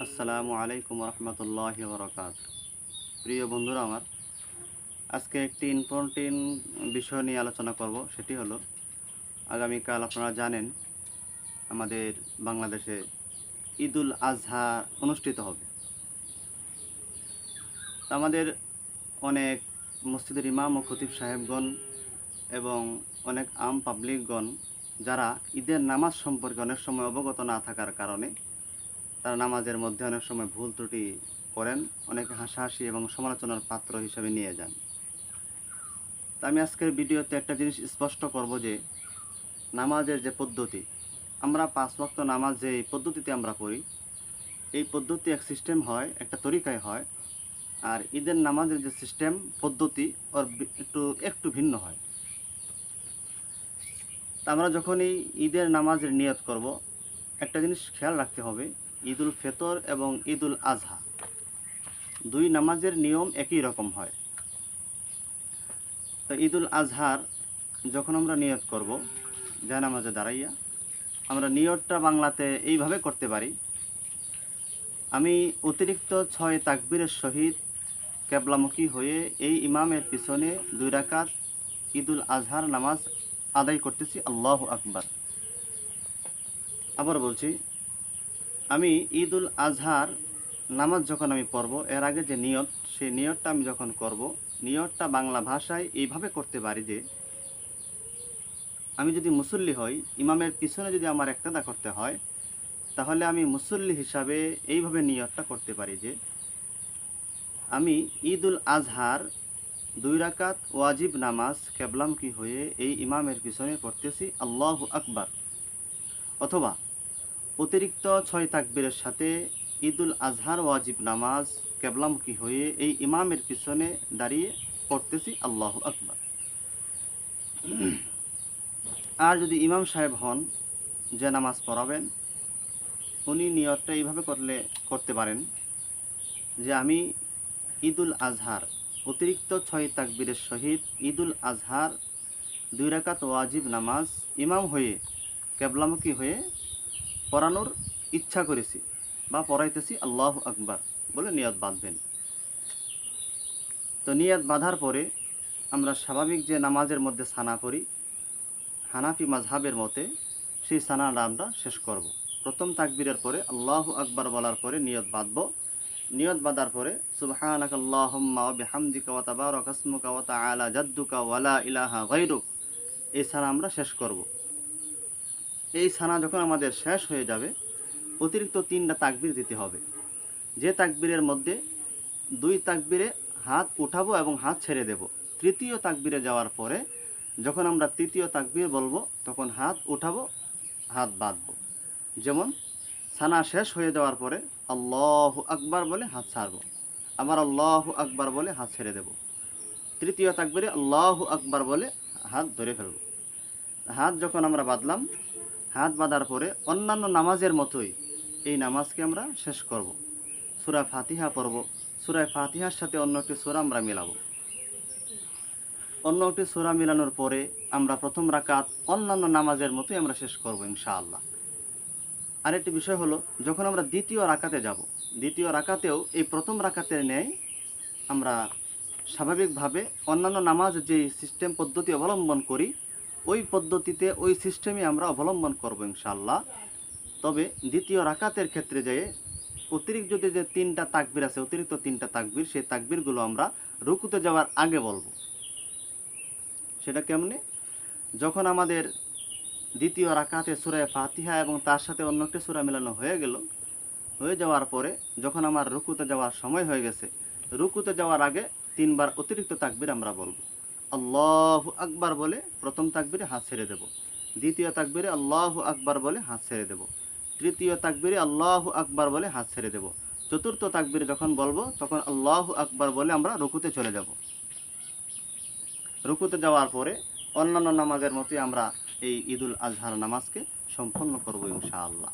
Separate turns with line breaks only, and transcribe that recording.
আসসালামু আলাইকুম রহমতুল্লাহি বারাকাতুহু। প্রিয় বন্ধুরা আমার, আজকে একটি ইম্পর্টেন্ট বিষয় নিয়ে আলোচনা করব। সেটি হলো, আগামীকাল আপনারা জানেন আমাদের বাংলাদেশে ঈদুল আজহা অনুষ্ঠিত হবে। তো আমাদের অনেক মসজিদের ইমাম ও খতিব সাহেবগণ এবং অনেক আম পাবলিকগণ যারা ঈদের নামাজ সম্পর্কে অনেক সময় অবগত না থাকার কারণে তারা নামাজের মধ্যে অনেক সময় ভুল ত্রুটি করেন, অনেকে হাসাহাসি এবং সমালোচনার পাত্র হিসেবে নিয়ে যান। তা আমি আজকের ভিডিওতে একটা জিনিস স্পষ্ট করব যে নামাজের যে পদ্ধতি, আমরা 5 ওয়াক্ত নামাজ যে এই পদ্ধতিতে আমরা পড়ি, এই পদ্ধতি এক সিস্টেম হয়, একটা তরিকায় হয়। আর ঈদের নামাজের যে সিস্টেম পদ্ধতি ওর একটু একটু ভিন্ন হয়। তা আমরা যখনই ঈদের নামাজের নিয়ত করব, একটা জিনিস খেয়াল রাখতে হবে, ঈদুল ফিতর এবং ঈদুল আজহা দুই নামাজের নিয়ম একই রকম হয়। তো ঈদুল আজহার যখন আমরা নিয়ত করব, জায়নামাজে দাঁড়াইয়া আমরা নিয়তটা বাংলাতে এইভাবে করতে পারি: আমি অতিরিক্ত 6 তাকবীরের সহিত কেবলামুখী হয়ে এই ইমামের পিছনে 2 রাকাত ঈদুল আজহার নামাজ আদায় করতেছি, আল্লাহু আকবার। আবার বলছি, আমি ঈদুল আজহার নামাজ যখন আমি পড়ব, এর আগে যে নিয়ত, সেই নিয়তটা আমি যখন করব, নিয়তটা বাংলা ভাষায় এইভাবে করতে পারি যে, আমি যদি মুসল্লি হই, ইমামের পিছনে যদি আমার ইক্তেদা করতে হয়, তাহলে আমি মুসল্লি হিসাবে এইভাবে নিয়তটা করতে পারি যে, আমি ঈদুল আজহার 2 রাকাত ওয়াজিব নামাজ কেবলামুখী হয়ে এই ইমামের পিছনে পড়তেছি, আল্লাহু আকবার। অথবা অতিরিক্ত 6 তাকবীরের সাথে ঈদুল আজহার ওয়াজিব নামাজ কেবলামুখী হয়ে এই ইমামের পিছনে দাঁড়িয়ে পড়তেছি, আল্লাহু আকবার। আর যদি ইমাম সাহেব হন যে নামাজ পড়াবেন, উনি নিয়তটা এইভাবে করতে পারেন যে, আমি ঈদুল আজহার অতিরিক্ত 6 তাকবীরের সহিত ঈদুল আজহার 2 রাকাত ওয়াজিব নামাজ ইমাম হয়ে কেবলামুখী হয়ে পড়ানোর ইচ্ছা করেছি বা পড়াইতেছি, আল্লাহু আকবার বলে নিয়ত বাঁধবেন। তো নিয়ত বাঁধার পরে আমরা স্বাভাবিক যে নামাজের মধ্যে সানা পড়ি, হানাফি মাযহাবের মতে সেই সানাটা আমরা শেষ করব। প্রথম তাকবীরের পরে আল্লাহু আকবার বলার পরে নিয়ত বাঁধব। নিয়ত বাঁধার পরে সুবহানাকা আল্লাহুম্মা ওয়া বিহামদিকা ওয়া তাবারাকা ইসমুকা ওয়া তাআলা জাদ্দুকা ওয়া লা ইলাহা গায়রুক, এই সানা আমরা শেষ করব। এই সানা যখন আমাদের শেষ হয়ে যাবে, অতিরিক্ত 3টা তাকবীর দিতে হবে। যে তাকবীরের মধ্যে 2 তাকবীরে হাত উঠাবো এবং হাত ছেড়ে দেব। তৃতীয় তাকবীরে যাওয়ার পরে যখন আমরা তৃতীয় তাকবীর বলবো, তখন হাত উঠাবো, হাত বাঁধবো। যেমন সানা শেষ হয়ে যাওয়ার পরে আল্লাহু আকবার বলে হাত ছাড়বো, আবার আল্লাহু আকবার বলে হাত ছেড়ে দেব। তৃতীয় তাকবীরে আল্লাহু আকবার বলে হাত ধরে ফেলব। হাত যখন আমরা বাঁধলাম, হাত বাঁধার পরে অন্যান্য নামাজের মতোই এই নামাজকে আমরা শেষ করব। সূরা ফাতিহা পড়ব। সূরা ফাতিহার সাথে অন্য একটি সূরা আমরা মিলাবো। অন্য একটি সূরা মিলানোর পরে আমরা প্রথম রাকাত অন্যান্য নামাজের মতোই আমরা শেষ করব ইনশাআল্লাহ। আরেকটি বিষয় হলো, যখন আমরা দ্বিতীয় রাকাতে যাব, দ্বিতীয় রাকাতেও এই প্রথম রাকাতের ন্যায় আমরা স্বাভাবিকভাবে অন্যান্য নামাজ যে সিস্টেম পদ্ধতি অবলম্বন করি, ওই পদ্ধতিতে ওই সিস্টেমে আমরা অবলম্বন করব ইনশাআল্লাহ। তবে দ্বিতীয় রাকাতের ক্ষেত্রে যেয়ে অতিরিক্ত যে 3টা তাকবীর আছে, অতিরিক্ত 3টা তাকবীর, সেই তাকবীরগুলো আমরা রুকুতে যাওয়ার আগে বলবো। সেটা কেমনে? যখন আমাদের দ্বিতীয় রাকাতে সূরা ফাতিহা এবং তার সাথে অন্য একটি সূরা মিলানো হয়ে যাওয়ার পরে যখন আমার রুকুতে যাওয়ার সময় হয়ে গেছে, রুকুতে যাওয়ার আগে 3 বার অতিরিক্ত তাকবীর আমরা বলবো। আল্লাহু আকবার বলে প্রথম তাকবীরে হাত ছেড়ে দেব। দ্বিতীয় তাকবীরে আল্লাহু আকবার বলে হাত ছেড়ে দেব। তৃতীয় তাকবীরে আল্লাহু আকবার বলে হাত ছেড়ে দেব। চতুর্থ তাকবীরে যখন বলবো, তখন আল্লাহু আকবার বলে আমরা রুকুতে চলে যাব। রুকুতে যাওয়ার পরে অন্যান্য নামাজের মতোই আমরা এই ঈদুল আজহার নামাজকে সম্পন্ন করব ইনশাআল্লাহ।